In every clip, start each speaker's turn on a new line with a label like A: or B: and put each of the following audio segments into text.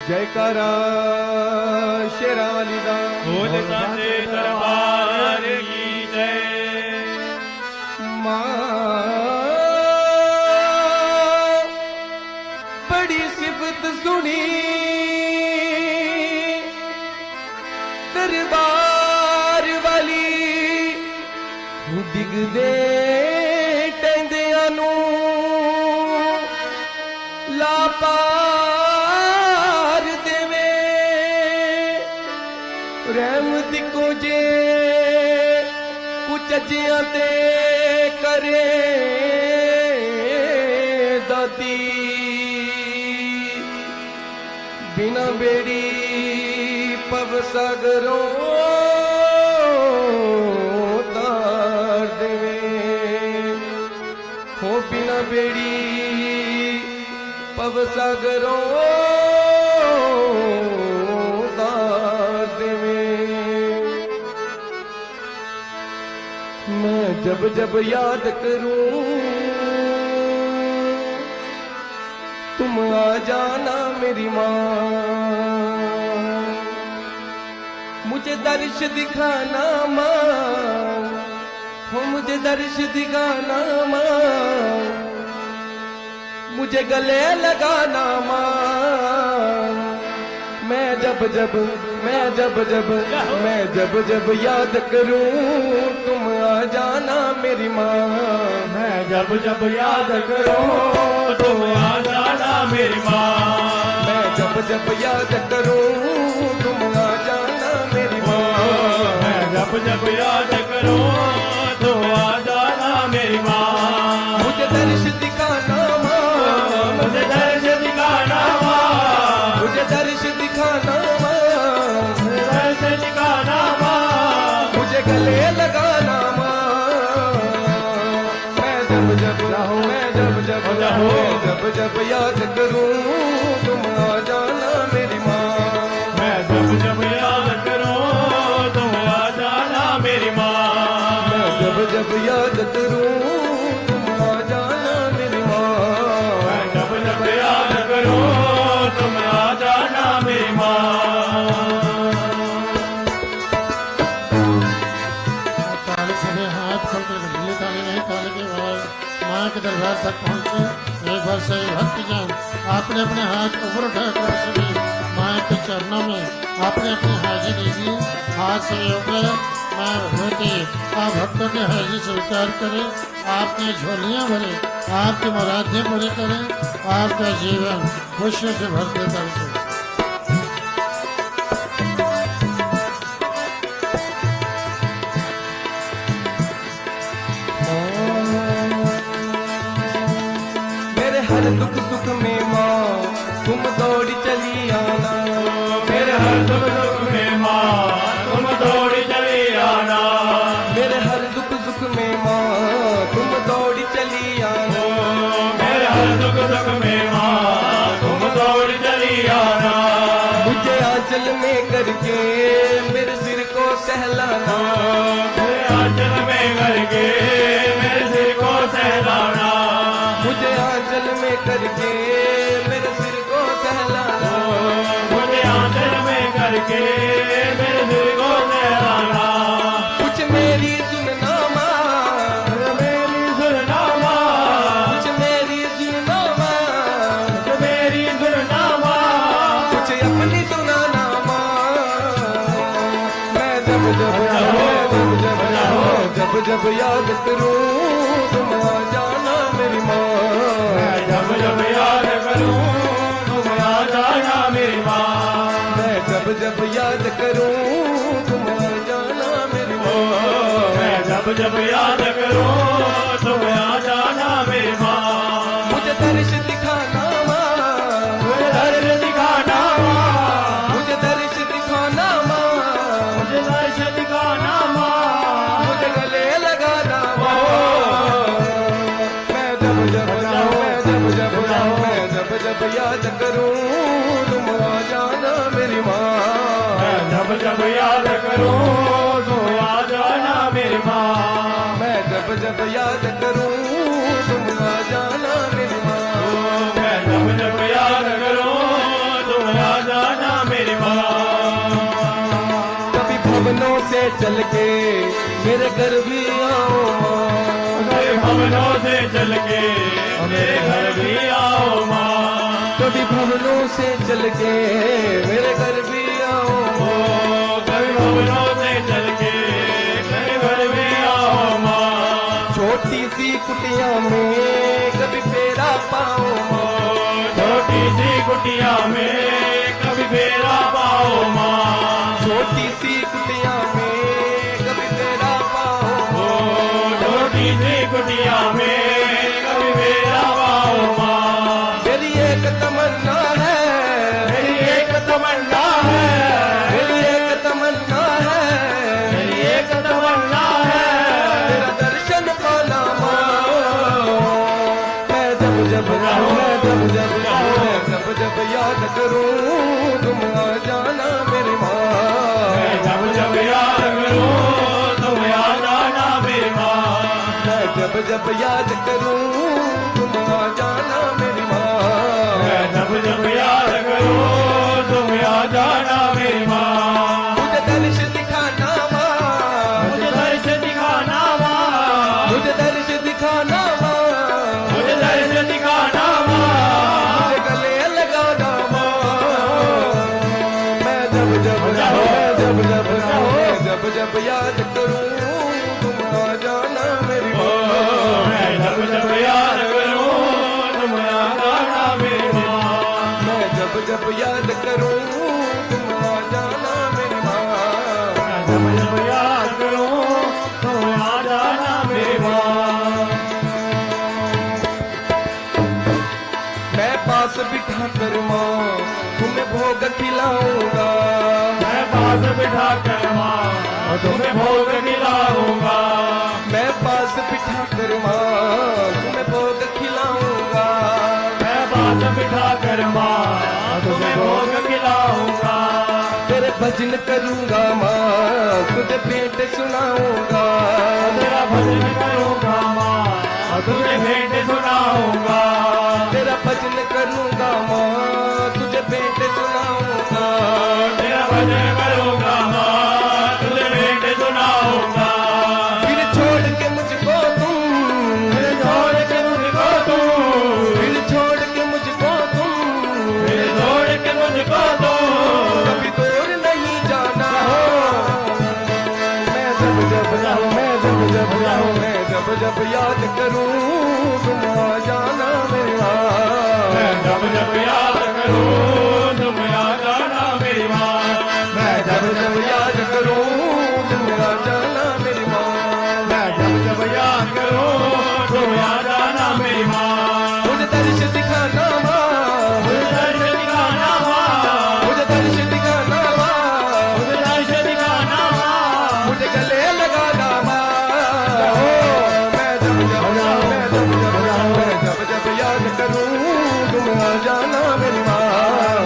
A: जयकारा शेरा वाली दा
B: बोल साचे दरबार की जय।
A: बड़ी सिफत सुनी दरबार वाली डिगदे टेंदियां नू लापार देवे रहमत को जे कुछ अजियां ते करे दाती बिना बेड़ी पव सागरों तार देवे हो बिना बेड़ी पव सागरों तार देवे। मैं जब जब याद करूं तुम आ जाना मेरी माँ, मुझे दर्श दिखाना माँ, हो मुझे दर्श दिखाना माँ, मुझे गले लगाना माँ। मैं जब जब याद करूं तुम आ जाना मेरी माँ।
B: मैं जब जब याद करूं तुम आ जाना मेरी माँ।
A: मैं जब याद करूं तुम आ जाना मेरी माँ।
B: मैं जब याद करूं तुम आ जाना मेरी माँ।
A: मुझे दर्श दिखाना माँ,
B: मुझे दर्श दिखाना माँ,
A: मुझे दर्श दिखाना माँ,
B: मुझे दर्श दिखाना माँ,
A: मुझे गले लगाना माँ। मैं जब याद करूं तुम आ जाना मेरी माँ।
B: मैं जब याद करूं तुम आ जाना मेरी माँ।
A: मैं जब याद करूं तुम आ जाना मेरी माँ।
B: मैं जब याद करूं तुम आ जाना मेरी माँ।
C: ताली सभी हाथ खोलकर गले ताली नहीं ताली के बाद माँ के दरबार तक पहुँचे। एक बार से भक्तजन आपने अपने हाथ ऊपर उठाकर सभी माँ के चरणों में आपने अपनी हाजिर दीजिए। हाथ से ऊपर माँ भगवती आप भक्तों के हाजिर स्वीकार करें, आपकी झोलियाँ भरे, आपकी मुरादें पूरी करें, आपका जीवन खुशियों से भर देता है।
A: हर दुख सुख में माँ तुम दौड़ चली आना।
B: मेरे हर दुख सुख में माँ तुम दौड़ चली आना।
A: मेरे हर दुख सुख में माँ तुम दौड़ चली आना।
B: मेरे हर दुख सुख में माँ तुम दौड़ चली आना।
A: मुझे आंचल में करके मेरे सिर को सहलाना।
B: मेरे आंचल में करके मेरे सिर को सहलाना।
A: मुझे आंचल में करके मेरे सिर को सहलाना।
B: मुझे आंचल में करके मेरे सिर को सहलाना।
A: कुछ मेरी सुनना माँ,
B: मेरी सुनना माँ,
A: कुछ मेरी सुनना माँ,
B: कुछ मेरी सुनना माँ,
A: कुछ अपनी सुनाना माँ। मैं जब याद करूं तुम आ जाना मेरी माँ।
B: मैं जब याद करूं तुम आ जाना मेरी माँ।
A: मैं जब याद करूं तुम आ जाना मेरी माँ।
B: मैं जब याद करूं तुम आ जाना मेरी माँ।
A: मुझे दर्श दिखाना माँ,
B: मुझे दर्श दिखाना माँ,
A: मुझे दर्श दिखाना माँ,
B: मुझे दर्श दिखाना माँ,
A: मुझे गले लगाना माँ। मैं जब याद करूं तुम आ जाना मेरी माँ।
B: मैं जब याद करूं तुम आ जाना मेरी माँ।
A: मैं जब याद करूं तुम आ जाना मेरी माँ।
B: मैं जब याद करूं तुम आ जाना
A: से चल के मेरे घर भी आओ माँ,
B: कई भवनों से चल के मेरे घर भी आओ माँ,
A: कभी भवनों से चल के मेरे घर भी आओ
B: ओ कई भवनों से चल के मेरे घर भी आओ माँ,
A: छोटी सी कुटिया में कभी फेरा पाओ माँ,
B: छोटी सी कुटिया में कभी फेरा पाओ माँ,
A: छोटी सी कुटिया में कभी फेरा पाओ
B: ओ छोटी सी कुटिया में कभी फेरा पाओ माँ,
A: मेरी एक तमन्ना है,
B: मेरी एक तमन्ना है,
A: मेरी एक तमन्ना है,
B: मेरी एक तमन्ना है,
A: तेरा दर्शन पाना माँ, मैं जब जब रहूं, मैं जब जब रहूं, मैं जब जब याद करूं तुम आ जाना मेरी माँ,
B: मैं जब जब याद करूं तुम याद आना मेरी माँ,
A: मैं जब जब याद करूं तुम आ जाना मेरी माँ,
B: मैं जब जब याद करूं तुम याद आना मेरी माँ,
A: मुझे दर्श दिखाना माँ,
B: मुझे दर्श दिखाना माँ,
A: मुझे दर्श दिखाना माँ,
B: मुझे दर्श दिखाना माँ,
A: मुझे गले लगाना माँ, मैं जब जब रहूं, मैं जब जब रहूं, मैं जब जब याद करूं तुम आ जाना मेरी
B: ओ
A: माँ,
B: मैं जब जब याद करूं तुम याद आना मेरी माँ,
A: मैं जब जब याद करूं तुम आ जाना मेरी माँ,
B: मैं जब जब याद करूं तुम याद आना मेरी माँ,
A: मैं पास बिठा कर माँ तुम्हें भोग खिलाऊंगा,
B: मैं पास बिठा कर माँ तुम्हें भोग खिलाऊंगा,
A: मैं पास बिठा कर माँ तुम्हें भोग खिलाऊंगा,
B: मैं पास बिठा कर माँ तुम्हें भोग खिलाऊंगा,
A: तेरे भजन करूंगा माँ तुझे भेंट सुनाऊंगा,
B: तेरा भजन करूंगा माँ तुझे भेंट सुनाऊंगा,
A: तेरा भजन करूंगा माँ तुझे भेंट सुनाऊंगा,
B: तेरा भजन करूंगा माँ तुझे भेंट सुनाऊंगा,
A: फिर छोड़ के मुझको तुम,
B: फिर छोड़ के मुझको तू,
A: फिर छोड़ के मुझको तुम,
B: फिर छोड़ के मुझको तू,
A: कभी दूर नहीं जाना, मैं जब जब रहूं, मैं जब जब रहूं, मैं जब जब याद करूं तुम आ जाना मेरी माँ,
B: मैं जब जब याद करूं तुम याद आना मेरी माँ,
A: मैं जब जब याद करूं तुम आ जाना मेरी माँ,
B: मैं जब जब याद करूं तुम याद आना मेरी माँ,
A: मुझे दर्श दिखाना माँ,
B: मुझे दर्श दिखाना माँ,
A: मुझे दर्श दिखाना माँ,
B: मुझे दर्श दिखाना माँ,
A: मुझे गले लगाना माँ, ओ मैं जब जब रहूं, मैं जब जब रहूं, मैं जब जब याद करूं तुम आ जाना मेरी माँ,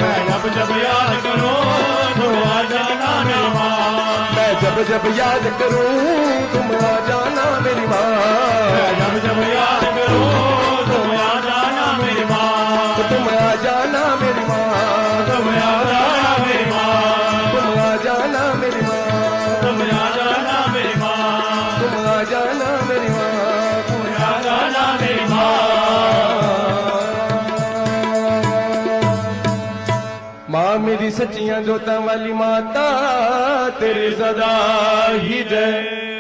B: मैं जब जब याद करूं तुम आ जाना मेरी माँ,
A: मैं जब जब याद करूं तुम आ जाना मेरी माँ,
B: मैं जब जब याद करूं तुम याद आना मेरी माँ,
A: तुम आ जाना मेरी माँ,
B: तुम याद आना मेरी माँ,
A: तुम आ जाना मेरी माँ,
B: तुम याद आना मेरी माँ,
A: तुम आ जाना मेरी माँ,
B: तुम याद आना मेरी माँ।
A: माँ मेरी सच्चियां जोता वाली माता तेरी सदा ही जय।